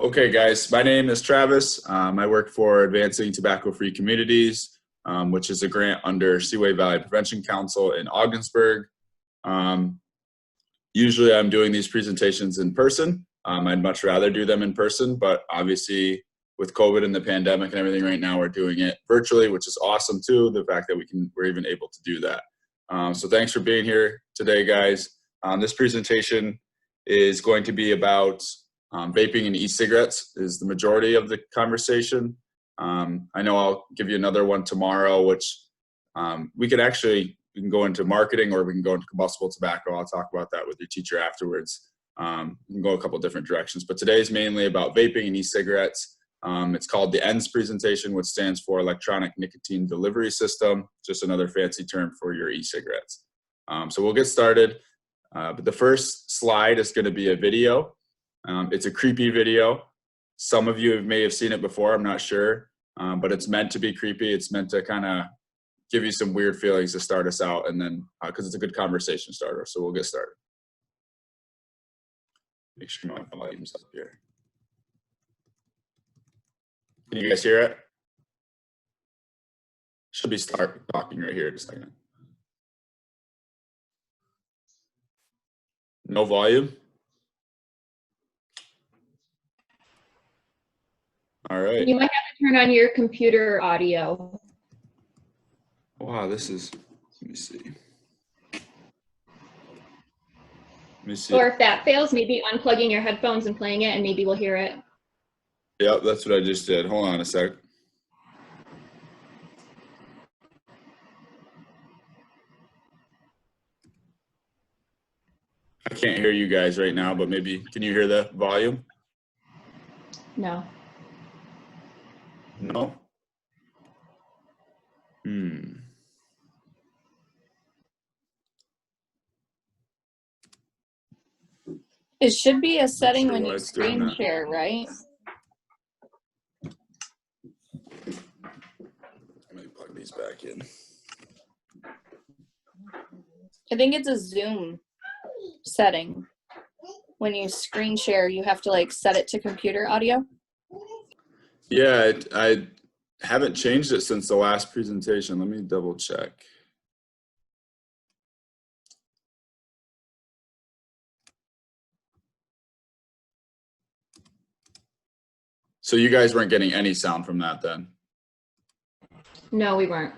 Okay, guys, my name is Travis. I work for Advancing Tobacco-Free Communities, which is a grant under Seaway Valley Prevention Council in Ogdensburg. Usually I'm doing these presentations in person. I'd much rather do them in person, but obviously with COVID and the pandemic and everything right now, we're doing it virtually, which is awesome too, the fact that we're even able to do that. So thanks for being here today, guys. This presentation is going to be about vaping and e-cigarettes is the majority of the conversation. I know I'll give you another one tomorrow, which we can go into marketing or we can go into combustible tobacco. I'll talk about that with your teacher afterwards. We can go a couple different directions, but today is mainly about vaping and e-cigarettes. It's called the ENDS presentation, which stands for Electronic Nicotine Delivery System, just another fancy term for your e-cigarettes. So we'll get started, but the first slide is going to be a video. It's a creepy video. Some of you may have seen it before, I'm not sure, but it's meant to be creepy. It's meant to kind of give you some weird feelings to start us out, and then because it's a good conversation starter, so we'll get started. Make sure my volume's up here. Can you guys hear it? Should be start talking right here in a second. No volume? All right. You might have to turn on your computer audio. Wow, this is, let me see. Or if that fails, maybe unplugging your headphones and playing it, and maybe we'll hear it. Yep, that's what I just did. Hold on a sec. I can't hear you guys right now, but maybe, can you hear the volume? No. No? It should be a setting sure when you screen share, right? Let me plug these back in. I think it's a Zoom setting. When you screen share, you have to like set it to computer audio. Yeah, I haven't changed it since the last presentation. Let me double check. So you guys weren't getting any sound from that then? No, we weren't.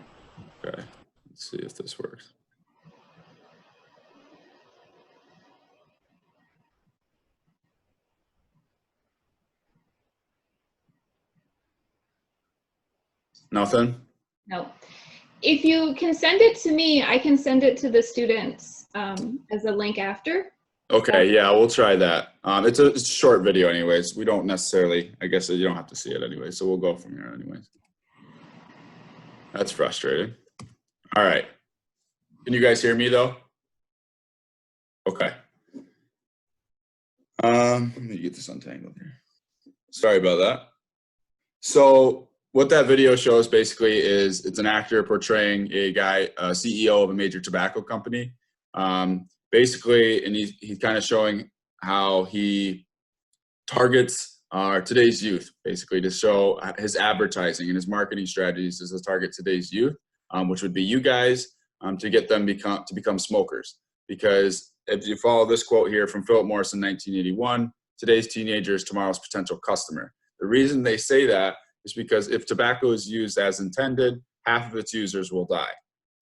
Okay, let's see if this works. Nothing? No. If you can send it to me, I can send it to the students as a link after. Okay, yeah, we'll try that. It's a short video anyways. We don't necessarily, I guess you don't have to see it anyway, so we'll go from here anyways. That's frustrating. All right. Can you guys hear me though? Okay. Let me get this untangled here. Sorry about that. So what that video shows basically is it's an actor portraying a guy, a CEO of a major tobacco company. Basically, and he's kind of showing how he targets today's youth, basically to show his advertising and his marketing strategies is to target today's youth, which would be you guys, to get them to become smokers. Because if you follow this quote here from Philip Morris in 1981, today's teenager is tomorrow's potential customer. The reason they say that is because if tobacco is used as intended, half of its users will die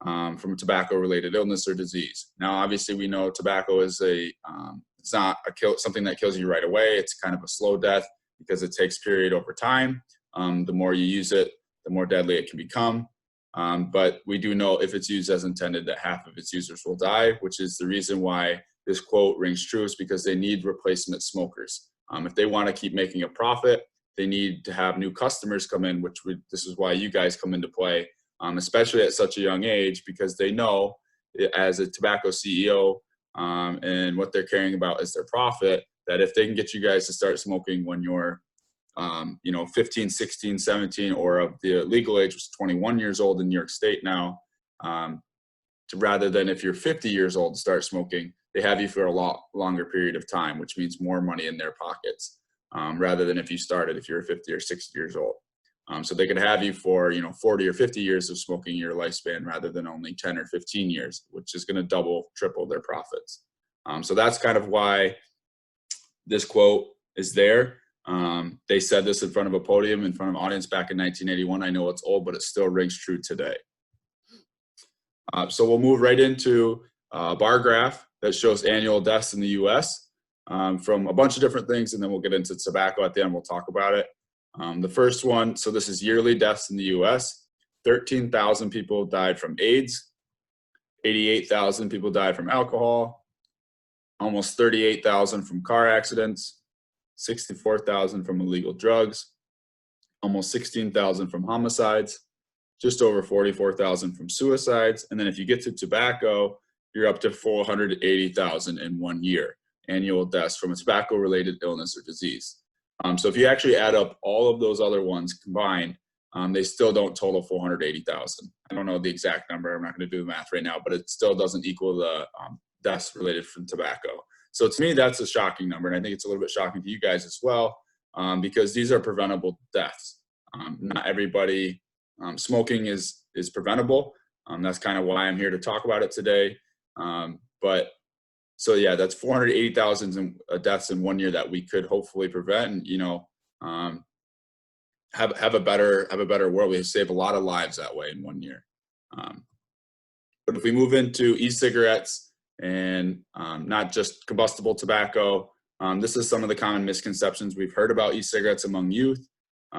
from a tobacco-related illness or disease. Now, obviously, we know tobacco is it's not something that kills you right away. It's kind of a slow death because it takes period over time. The more you use it, the more deadly it can become. But we do know if it's used as intended that half of its users will die, which is the reason why this quote rings true, is because they need replacement smokers. If they want to keep making a profit, they need to have new customers come in, this is why you guys come into play, especially at such a young age, because they know as a tobacco CEO and what they're caring about is their profit, that if they can get you guys to start smoking when you're 15, 16, 17, or of the legal age was 21 years old in New York State now, rather than if you're 50 years old to start smoking, they have you for a lot longer period of time, which means more money in their pockets. rather than if you started, if you're 50 or 60 years old. So they could have you for, 40 or 50 years of smoking your lifespan rather than only 10 or 15 years, which is going to double, triple their profits. So that's kind of why this quote is there. They said this in front of a podium, in front of an audience back in 1981. I know it's old, but it still rings true today. So we'll move right into a bar graph that shows annual deaths in the US from a bunch of different things, and then we'll get into tobacco at the end. We'll talk about it. The first one, so this is yearly deaths in the US. 13,000 people died from AIDS. 88,000 people died from alcohol. Almost 38,000 from car accidents. 64,000 from illegal drugs. Almost 16,000 from homicides. Just over 44,000 from suicides. And then if you get to tobacco, you're up to 480,000 in 1 year, annual deaths from a tobacco-related illness or disease. So if you actually add up all of those other ones combined, they still don't total 480,000. I don't know the exact number. I'm not going to do the math right now, but it still doesn't equal the deaths related from tobacco. So to me, that's a shocking number. And I think it's a little bit shocking to you guys as well, because these are preventable deaths. Not everybody, smoking is preventable. That's kind of why I'm here to talk about it today. So yeah, that's 480,000 deaths in 1 year that we could hopefully prevent, and have a better world. We save a lot of lives that way in 1 year. But if we move into e-cigarettes and not just combustible tobacco, this is some of the common misconceptions we've heard about e-cigarettes among youth.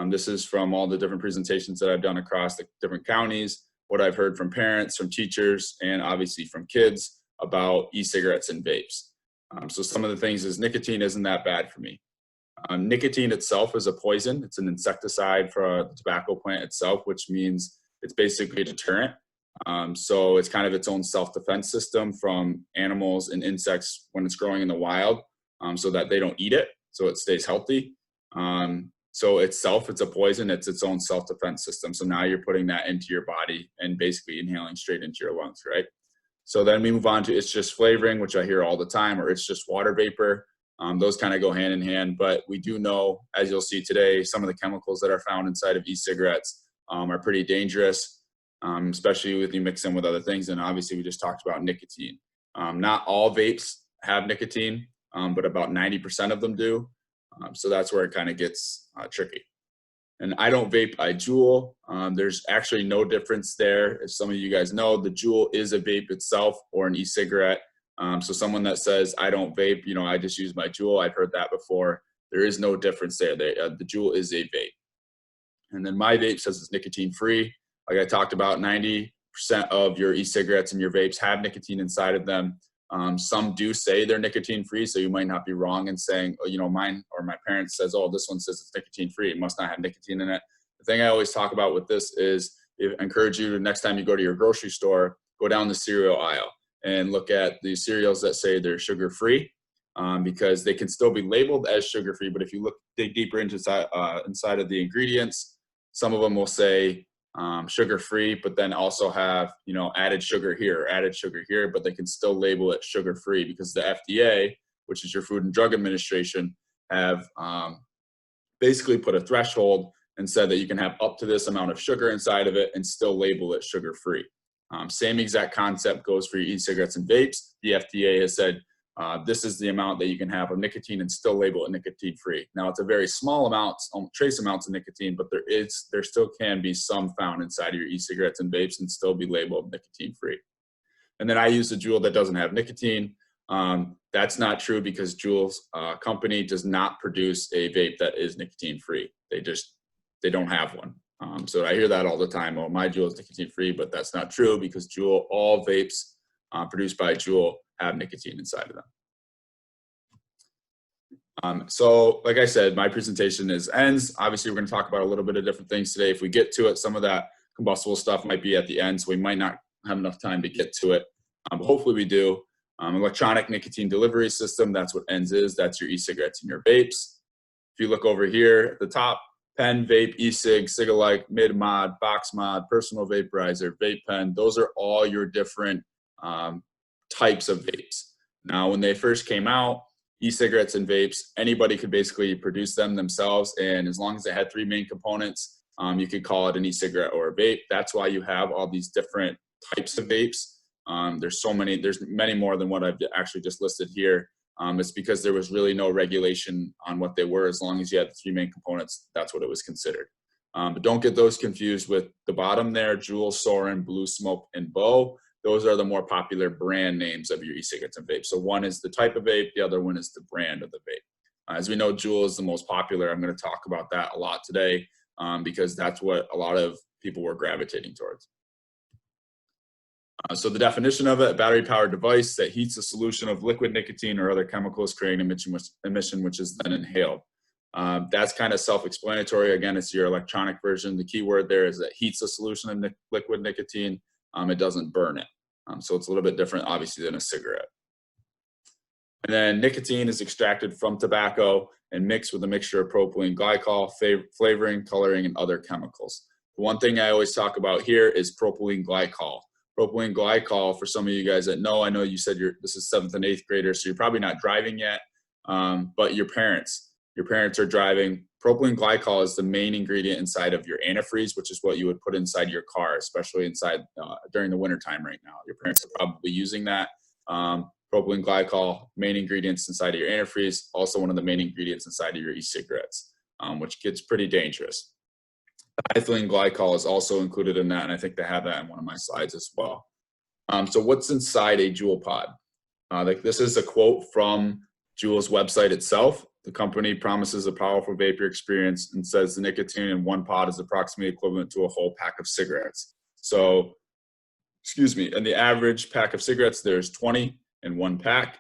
This is from all the different presentations that I've done across the different counties, what I've heard from parents, from teachers, and obviously from kids about e-cigarettes and vapes. So some of the things is nicotine isn't that bad for me. Nicotine itself is a poison. It's an insecticide for the tobacco plant itself, which means it's basically a deterrent. So it's kind of its own self-defense system from animals and insects when it's growing in the wild, so that they don't eat it, so it stays healthy. So itself, it's a poison. It's its own self-defense system. So now you're putting that into your body and basically inhaling straight into your lungs, right? So then we move on to it's just flavoring, which I hear all the time, or it's just water vapor. Those kind of go hand in hand, but we do know, as you'll see today, some of the chemicals that are found inside of e-cigarettes are pretty dangerous, especially if you mix them with other things. And obviously we just talked about nicotine. Not all vapes have nicotine, but about 90% of them do. So that's where it kind of gets tricky. And I don't vape, I Juul. There's actually no difference there. As some of you guys know, the Juul is a vape itself or an e-cigarette. So someone that says, I don't vape, I just use my Juul, I've heard that before. There is no difference there. The Juul is a vape. And then my vape says it's nicotine free. Like I talked about, 90% of your e-cigarettes and your vapes have nicotine inside of them. Some do say they're nicotine free, so you might not be wrong in saying, mine or my parents says, oh, this one says it's nicotine free. It must not have nicotine in it. The thing I always talk about with this is I encourage you to, next time you go to your grocery store, go down the cereal aisle and look at the cereals that say they're sugar free, because they can still be labeled as sugar free. But if you dig deeper into inside of the ingredients, some of them will say sugar free, but then also have added sugar here, but they can still label it sugar free because the FDA, which is your Food and Drug Administration, have basically put a threshold and said that you can have up to this amount of sugar inside of it and still label it sugar free. Same exact concept goes for your e-cigarettes and vapes. The FDA has said this is the amount that you can have of nicotine and still label it nicotine free. Now it's a very small amount, trace amounts of nicotine, but there still can be some found inside of your e-cigarettes and vapes and still be labeled nicotine free. And then I use a Juul that doesn't have nicotine. That's not true because Juul's company does not produce a vape that is nicotine free. They don't have one. So I hear that all the time. Oh, my Juul is nicotine free, but that's not true because all vapes produced by Juul have nicotine inside of them. So like I said, my presentation ends. Obviously, we're going to talk about a little bit of different things today. If we get to it, some of that combustible stuff might be at the end, so we might not have enough time to get to it. But hopefully we do. Electronic nicotine delivery system, that's what ENDS is. That's your e-cigarettes and your vapes. If you look over here at the top, pen, vape, e-cig, cig-alike, mid-mod, box mod, personal vaporizer, vape pen, those are all your different types of vapes. Now, when they first came out, e-cigarettes and vapes, anybody could basically produce them themselves. And as long as it had 3 main components, you could call it an e-cigarette or a vape. That's why you have all these different types of vapes. There's many more than what I've actually just listed here. It's because there was really no regulation on what they were. As long as you had the 3 main components, that's what it was considered. But don't get those confused with the bottom there, Juul, Soren, Blue Smoke, and Bo. Those are the more popular brand names of your e-cigarettes and vapes. So one is the type of vape, the other one is the brand of the vape. As we know, Juul is the most popular. I'm going to talk about that a lot today because that's what a lot of people were gravitating towards. So the definition of it: a battery-powered device that heats a solution of liquid nicotine or other chemicals, creating emission which is then inhaled. That's kind of self-explanatory. Again, it's your electronic version. The key word there is that heats a solution of liquid nicotine. It doesn't burn it. So it's a little bit different, obviously, than a cigarette. And then nicotine is extracted from tobacco and mixed with a mixture of propylene glycol, flavoring, coloring, and other chemicals. The one thing I always talk about here is propylene glycol. Propylene glycol, for some of you guys that know, I know you said this is 7th and 8th graders, so you're probably not driving yet, but your parents are driving. Propylene glycol is the main ingredient inside of your antifreeze, which is what you would put inside your car, especially inside during the wintertime right now. Your parents are probably using that. Propylene glycol, main ingredients inside of your antifreeze, also one of the main ingredients inside of your e-cigarettes, which gets pretty dangerous. Ethylene glycol is also included in that, and I think they have that in one of my slides as well. So what's inside a Juul pod? This is a quote from Juul's website itself. The company promises a powerful vapor experience and says the nicotine in one pod is approximately equivalent to a whole pack of cigarettes. So, in the average pack of cigarettes, there's 20 in one pack,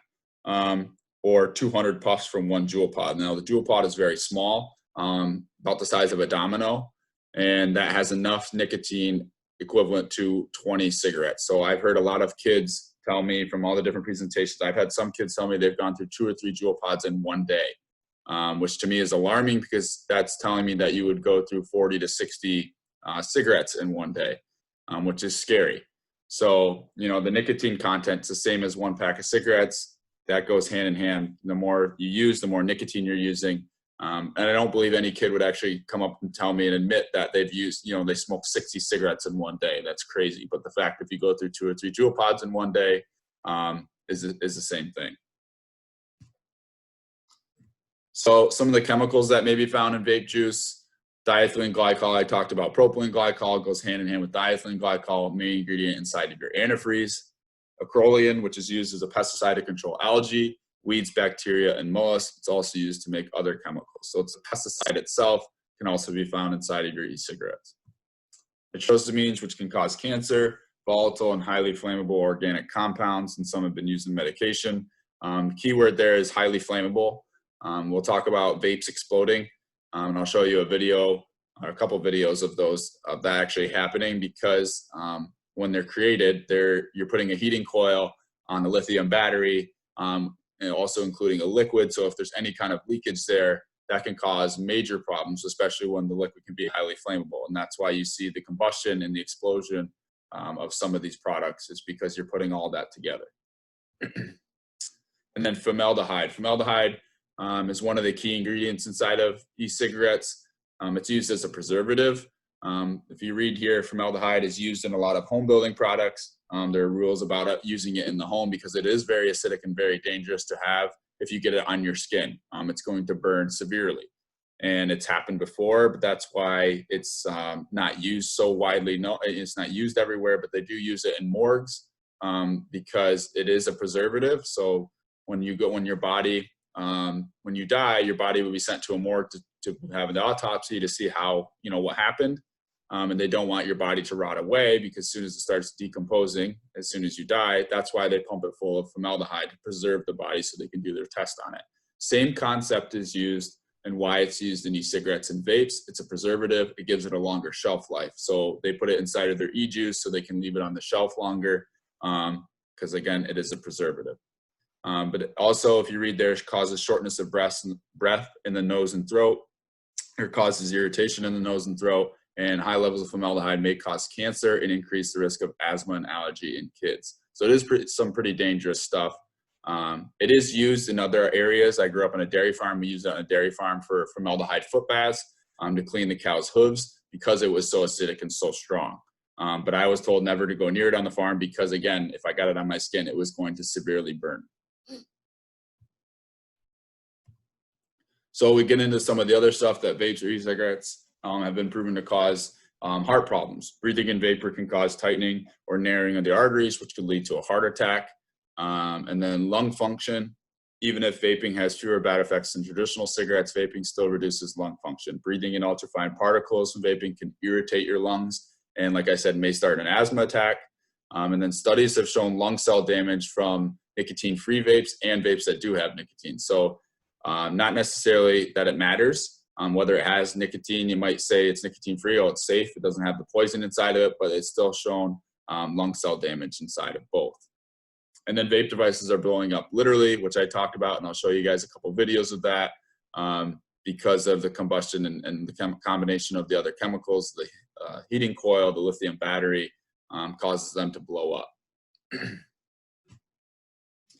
or 200 puffs from one Juul pod. Now, the Juul pod is very small, about the size of a domino, and that has enough nicotine equivalent to 20 cigarettes. So I've heard a lot of kids tell me from all the different presentations, I've had some kids tell me they've gone through 2 or 3 Juul pods in one day. Which to me is alarming because that's telling me that you would go through 40 to 60 cigarettes in one day, which is scary. So, the nicotine content's the same as one pack of cigarettes. That goes hand in hand. The more you use, the more nicotine you're using. And I don't believe any kid would actually come up and tell me and admit that they've used, they smoked 60 cigarettes in one day. That's crazy. But the fact if you go through 2 or 3 Juul pods in one day is the same thing. So some of the chemicals that may be found in vape juice: diethylene glycol. I talked about propylene glycol, goes hand in hand with diethylene glycol, main ingredient inside of your antifreeze. Acrolein, which is used as a pesticide to control algae, weeds, bacteria, and mollusks. It's also used to make other chemicals. So it's a pesticide itself, can also be found inside of your e-cigarettes. Nitrosamines, which can cause cancer, volatile and highly flammable organic compounds, and some have been used in medication. Keyword there is highly flammable. We'll talk about vapes exploding, and I'll show you a video, or a couple videos of that actually happening, because when they're created, you're putting a heating coil on the lithium battery, and also including a liquid. So if there's any kind of leakage there, that can cause major problems, especially when the liquid can be highly flammable. And that's why you see the combustion and the explosion of some of these products, is because you're putting all that together. And then formaldehyde. Formaldehyde is one of the key ingredients inside of e-cigarettes. It's used as a preservative. If you read here, formaldehyde is used in a lot of home building products. There are rules about using it in the home because it is very acidic and very dangerous to have if you get it on your skin. It's going to burn severely. And it's happened before, but that's why it's not used so widely. No, it's not used everywhere, but they do use it in morgues because it is a preservative. So when you die, your body will be sent to a morgue to have an autopsy to see how, what happened. And they don't want your body to rot away, because as soon as it starts decomposing, as soon as you die, that's why they pump it full of formaldehyde to preserve the body so they can do their test on it. Same concept is used, and why it's used in e-cigarettes and vapes. It's a preservative. It gives it a longer shelf life. So they put it inside of their e-juice so they can leave it on the shelf longer, because again, it is a preservative. But also, if you read there, it causes shortness of breath in the nose and throat, or causes irritation in the nose and throat, and high levels of formaldehyde may cause cancer and increase the risk of asthma and allergy in kids. So it is some pretty dangerous stuff. It is used in other areas. I grew up on a dairy farm. We used it on a dairy farm for formaldehyde foot baths to clean the cow's hooves because it was so acidic and so strong. But I was told never to go near it on the farm because, again, if I got it on my skin, it was going to severely burn. So we get into some of the other stuff that vapes or e-cigarettes have been proven to cause heart problems. Breathing in vapor can cause tightening or narrowing of the arteries, which could lead to a heart attack. And then lung function. Even if vaping has fewer bad effects than traditional cigarettes, vaping still reduces lung function. Breathing in ultrafine particles from vaping can irritate your lungs and, like I said, may start an asthma attack. And then studies have shown lung cell damage from nicotine-free vapes and vapes that do have nicotine. So not necessarily that it matters whether it has nicotine. You might say it's nicotine-free, oh, it's safe, it doesn't have the poison inside of it, but it's still shown lung cell damage inside of both. And then vape devices are blowing up literally, which I talked about, and I'll show you guys a couple videos of that because of the combustion and the combination of the other chemicals. The heating coil, the lithium battery causes them to blow up.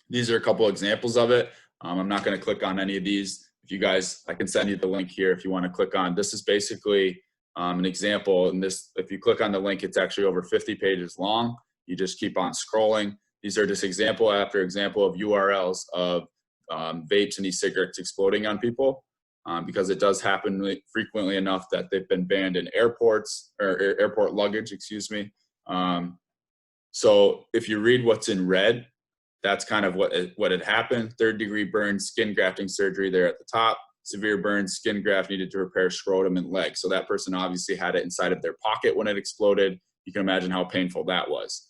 These are a couple examples of it. I'm not going to click on any of these. If you guys, I can send you the link here if you want to click on. This is basically an example, and this, if you click on the link, it's actually over 50 pages long. You just keep on scrolling. These are just example after example of URLs of vapes and e-cigarettes exploding on people because it does happen frequently enough that they've been banned in airports or airport luggage, excuse me. So if you read what's in red, that's kind of what had happened. 3rd-degree burns, skin grafting surgery there at the top. Severe burns, skin graft needed to repair scrotum and leg. So that person obviously had it inside of their pocket when it exploded. You can imagine how painful that was.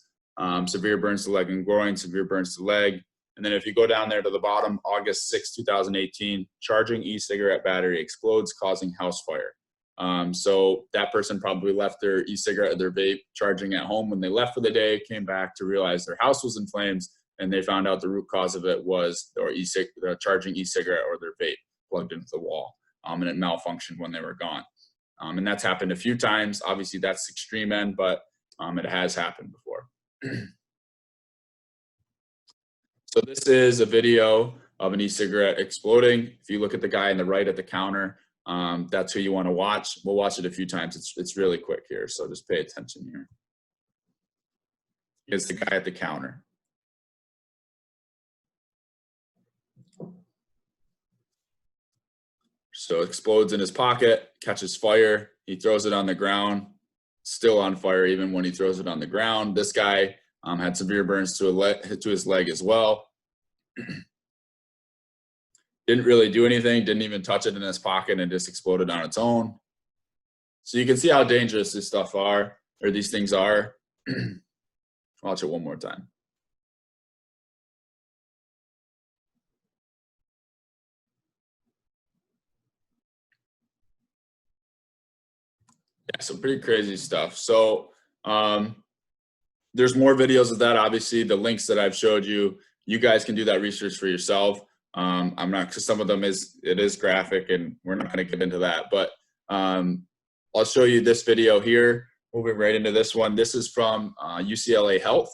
Severe burns to leg and groin, severe burns to leg. And then if you go down there to the bottom, August 6, 2018, charging e-cigarette battery explodes, causing house fire. So that person probably left their e-cigarette or their vape charging at home when they left for the day, came back to realize their house was in flames, and they found out the root cause of it was the charging e-cigarette or their vape plugged into the wall, and it malfunctioned when they were gone. And that's happened a few times. Obviously, that's the extreme end, but it has happened before. So this is a video of an e-cigarette exploding. If you look at the guy on the right at the counter, that's who you want to watch. We'll watch it a few times. It's really quick here, so just pay attention here. It's the guy at the counter. So it explodes in his pocket, catches fire. He throws it on the ground, still on fire even when he throws it on the ground. This guy had severe burns to his leg as well. Didn't really do anything, didn't even touch it in his pocket, and just exploded on its own. So you can see how dangerous these things are. Watch it one more time. Yeah, some pretty crazy stuff. So there's more videos of that. Obviously, the links that I've showed you, you guys can do that research for yourself. I'm not, because some of them it is graphic, and we're not going to get into that. But I'll show you this video here. Moving right into this one. This is from UCLA Health,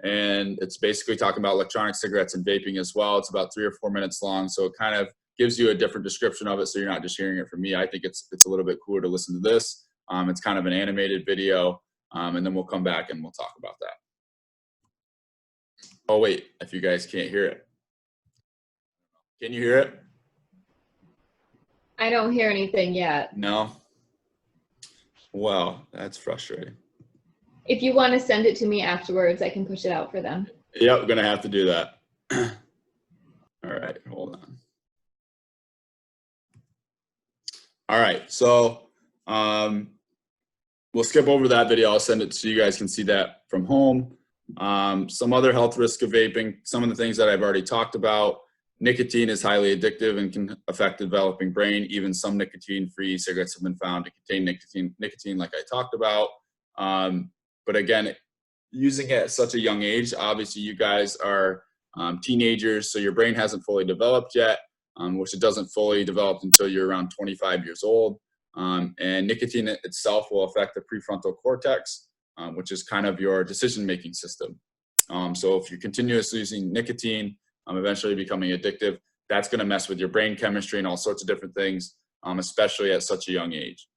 and it's basically talking about electronic cigarettes and vaping as well. It's about 3 or 4 minutes long, so it kind of gives you a different description of it, so you're not just hearing it from me. I think it's a little bit cooler to listen to this. It's kind of an animated video, and then we'll come back and we'll talk about that. Oh, wait, if you guys can't hear it. Can you hear it? I don't hear anything yet. No? Wow, that's frustrating. If you want to send it to me afterwards, I can push it out for them. Yep, gonna have to do that. All right, hold on. All right, so we'll skip over that video. I'll send it so you guys can see that from home. Some other health risks of vaping, some of the things that I've already talked about. Nicotine is highly addictive and can affect the developing brain. Even some nicotine-free cigarettes have been found to contain nicotine like I talked about. But again, using it at such a young age, obviously you guys are teenagers, so your brain hasn't fully developed yet, which it doesn't fully develop until you're around 25 years old. And nicotine itself will affect the prefrontal cortex, which is kind of your decision-making system. So if you're continuously using nicotine, eventually becoming addictive. That's going to mess with your brain chemistry and all sorts of different things, especially at such a young age.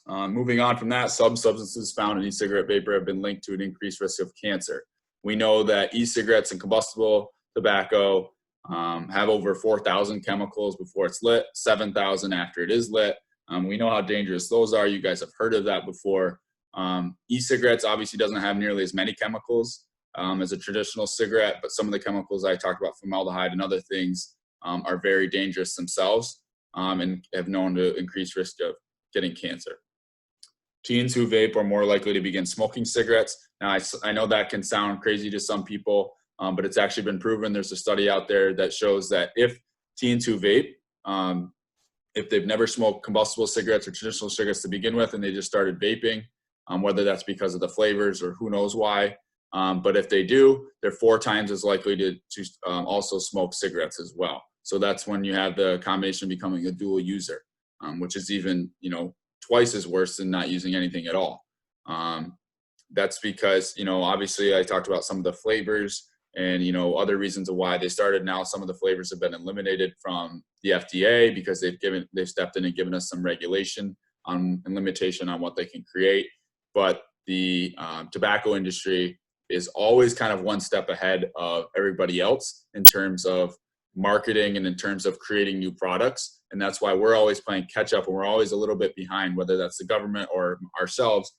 Moving on from that, substances found in e-cigarette vapor have been linked to an increased risk of cancer. We know that e-cigarettes and combustible tobacco have over 4,000 chemicals before it's lit, 7,000 after it is lit. We know how dangerous those are. You guys have heard of that before. E-cigarettes obviously doesn't have nearly as many chemicals as a traditional cigarette, but some of the chemicals I talked about, formaldehyde and other things, are very dangerous themselves and have known to increase risk of getting cancer. Teens who vape are more likely to begin smoking cigarettes. Now, I know that can sound crazy to some people, but it's actually been proven. There's a study out there that shows that if teens who vape, if they've never smoked combustible cigarettes or traditional cigarettes to begin with, and they just started vaping, whether that's because of the flavors or who knows why, but if they do, they're 4 times as likely to also smoke cigarettes as well. So that's when you have the combination becoming a dual user, which is even, twice as worse than not using anything at all. That's because, obviously I talked about some of the flavors and, other reasons of why they started. Now some of the flavors have been eliminated from the FDA because they've stepped in and given us some regulation and limitation on what they can create. But the tobacco industry is always kind of one step ahead of everybody else in terms of marketing and in terms of creating new products. And that's why we're always playing catch up, and we're always a little bit behind, whether that's the government or ourselves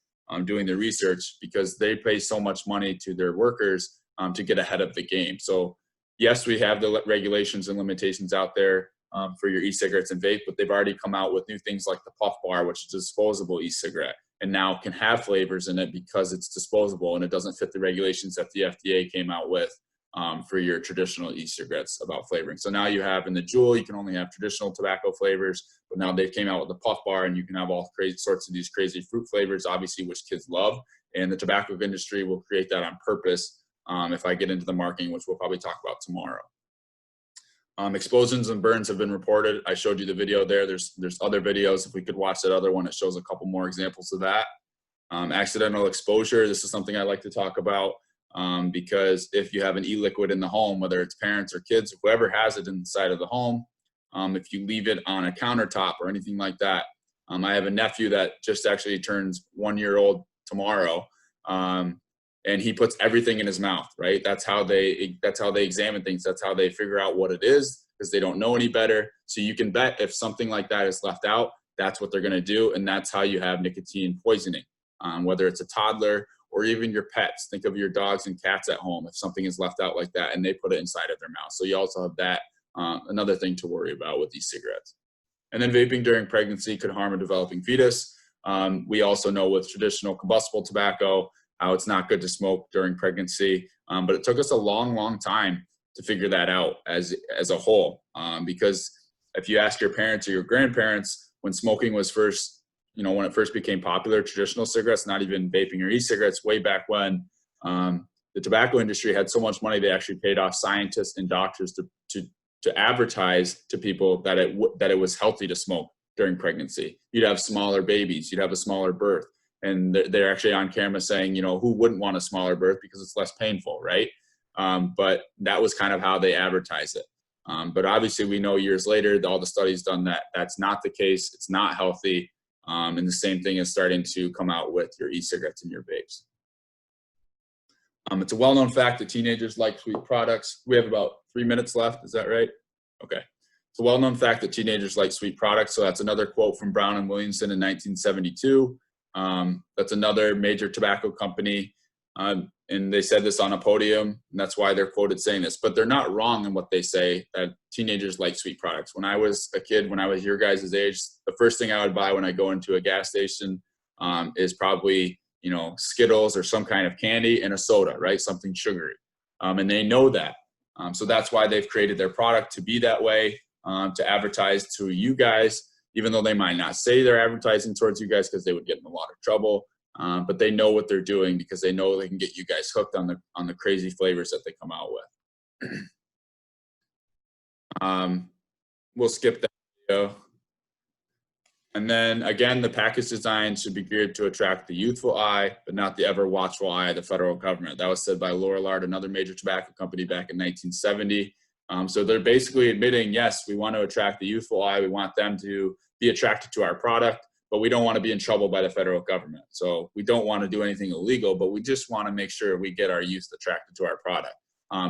doing the research, because they pay so much money to their workers to get ahead of the game. So yes, we have the regulations and limitations out there for your e-cigarettes and vape, but they've already come out with new things like the puff bar, which is a disposable e-cigarette, and now can have flavors in it because it's disposable and it doesn't fit the regulations that the FDA came out with for your traditional e-cigarettes about flavoring. So now you have in the Juul, you can only have traditional tobacco flavors, but now they came out with the puff bar and you can have all crazy sorts of these crazy fruit flavors, obviously, which kids love. And the tobacco industry will create that on purpose if I get into the marketing, which we'll probably talk about tomorrow. Explosions and burns have been reported. I showed you the video there. There's other videos. If we could watch that other one, it shows a couple more examples of that. Accidental exposure, this is something I like to talk about because if you have an e-liquid in the home, whether it's parents or kids, whoever has it inside of the home, if you leave it on a countertop or anything like that. I have a nephew that just actually turns 1 year old tomorrow. And he puts everything in his mouth, right? That's how they examine things. That's how they figure out what it is, because they don't know any better. So you can bet if something like that is left out, that's what they're going to do. And that's how you have nicotine poisoning, whether it's a toddler or even your pets. Think of your dogs and cats at home. If something is left out like that and they put it inside of their mouth. So you also have that, another thing to worry about with these cigarettes. And then vaping during pregnancy could harm a developing fetus. We also know with traditional combustible tobacco, how it's not good to smoke during pregnancy. But it took us a long, long time to figure that out as a whole. Because if you ask your parents or your grandparents, when smoking was first, when it first became popular, traditional cigarettes, not even vaping or e-cigarettes, way back when, the tobacco industry had so much money, they actually paid off scientists and doctors to advertise to people that it was healthy to smoke during pregnancy. You'd have smaller babies, you'd have a smaller birth. And they're actually on camera saying, who wouldn't want a smaller birth because it's less painful, right? But that was kind of how they advertise it. But obviously we know years later, all the studies done that that's not the case. It's not healthy. And the same thing is starting to come out with your e-cigarettes and your vapes. It's a well-known fact that teenagers like sweet products. We have about 3 minutes left. Is that right? Okay. It's a well-known fact that teenagers like sweet products. So that's another quote from Brown and Williamson in 1972. That's another major tobacco company. And they said this on a podium, and that's why they're quoted saying this. But they're not wrong in what they say, that teenagers like sweet products. When I was a kid, when I was your guys' age, the first thing I would buy when I go into a gas station is probably, Skittles or some kind of candy and a soda, right? Something sugary. And they know that. So that's why they've created their product to be that way, to advertise to you guys, even though they might not say they're advertising towards you guys because they would get in a lot of trouble. But they know what they're doing because they know they can get you guys hooked on the crazy flavors that they come out with. We'll skip that video. And then again, the package design should be geared to attract the youthful eye, but not the ever watchful eye of the federal government. That was said by Lorillard, another major tobacco company, back in 1970. So they're basically admitting, yes, we want to attract the youthful eye. We want them to be attracted to our product, but we don't want to be in trouble by the federal government. So we don't want to do anything illegal, but we just want to make sure we get our youth attracted to our product.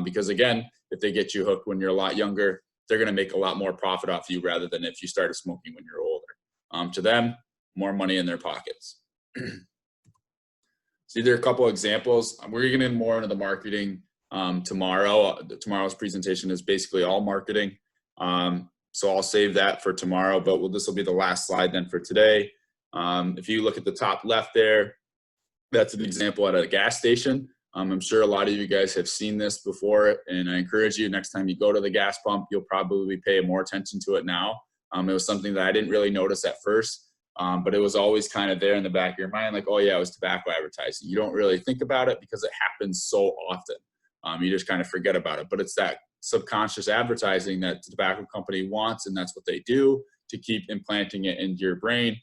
Because again, if they get you hooked when you're a lot younger, they're going to make a lot more profit off you rather than if you started smoking when you're older. To them, more money in their pockets. So there are a couple of examples. We're getting more into the marketing tomorrow. Tomorrow's presentation is basically all marketing. So I'll save that for tomorrow, but this will be the last slide then for today. If you look at the top left there, that's an example at a gas station. I'm sure a lot of you guys have seen this before, and I encourage you, next time you go to the gas pump, you'll probably pay more attention to it now. It was something that I didn't really notice at first, but it was always kind of there in the back of your mind, like, oh yeah, it was tobacco advertising. You don't really think about it because it happens so often. You just kind of forget about it, but it's that subconscious advertising that the tobacco company wants, and that's what they do to keep implanting it into your brain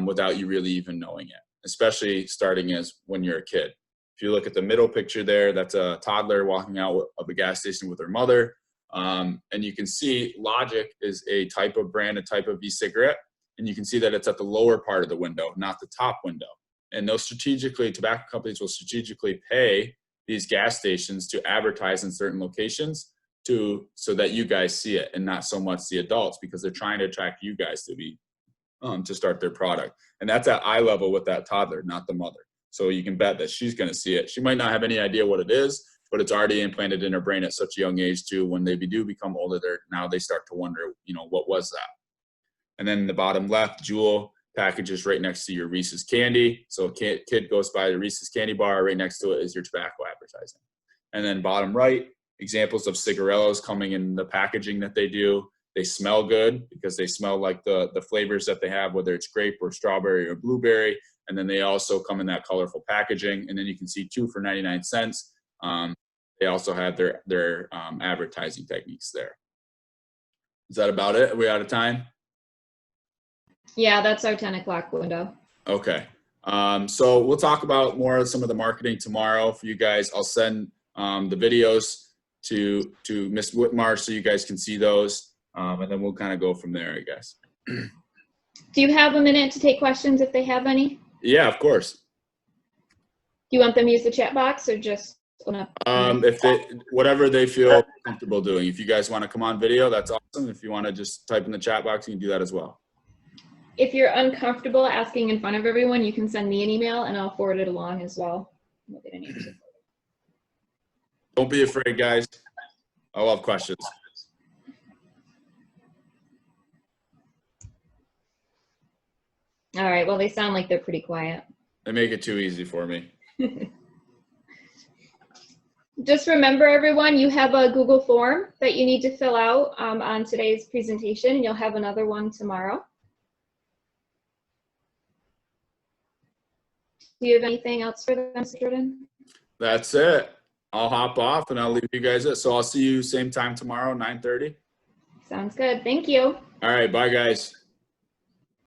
without you really even knowing it, especially starting as when you're a kid. If you look at the middle picture there, that's a toddler walking out of a gas station with her mother. And you can see Logic is a type of brand, a type of e-cigarette. And you can see that it's at the lower part of the window, not the top window. And those tobacco companies will strategically pay these gas stations to advertise in certain locations so that you guys see it and not so much the adults, because they're trying to attract you guys to start their product. And that's at eye level with that toddler, not the mother. So you can bet that she's going to see it. She might not have any idea what it is, but it's already implanted in her brain at such a young age too. When they do become older, now they start to wonder, what was that? And then in the bottom left, Jewel packages right next to your Reese's candy. So a kid goes by the Reese's candy bar, right next to it is your tobacco advertising. And then bottom right, examples of cigarillos coming in the packaging that they do. They smell good because they smell like the flavors that they have, whether it's grape or strawberry or blueberry. And then they also come in that colorful packaging. And then you can see 2 for 99 cents. They also have their advertising techniques there. Is that about it? Are we out of time? Yeah, that's our 10 o'clock window. Okay. So we'll talk about more of some of the marketing tomorrow for you guys. I'll send the videos to Ms. Whitmar so you guys can see those. And then we'll kind of go from there, I guess. Do you have a minute to take questions if they have any? Yeah, of course. Do you want them to use the chat box or just open up? Whatever they feel comfortable doing. If you guys want to come on video, that's awesome. If you want to just type in the chat box, you can do that as well. If you're uncomfortable asking in front of everyone, you can send me an email and I'll forward it along as well. Don't be afraid, guys. I love questions. All right, well, they sound like they're pretty quiet. They make it too easy for me. Just remember, everyone, you have a Google form that you need to fill out on today's presentation, and you'll have another one tomorrow. Do you have anything else for them, Mr. Jordan? That's it. I'll hop off and I'll leave you guys it. So I'll see you same time tomorrow, 9:30. Sounds good. Thank you. All right. Bye, guys.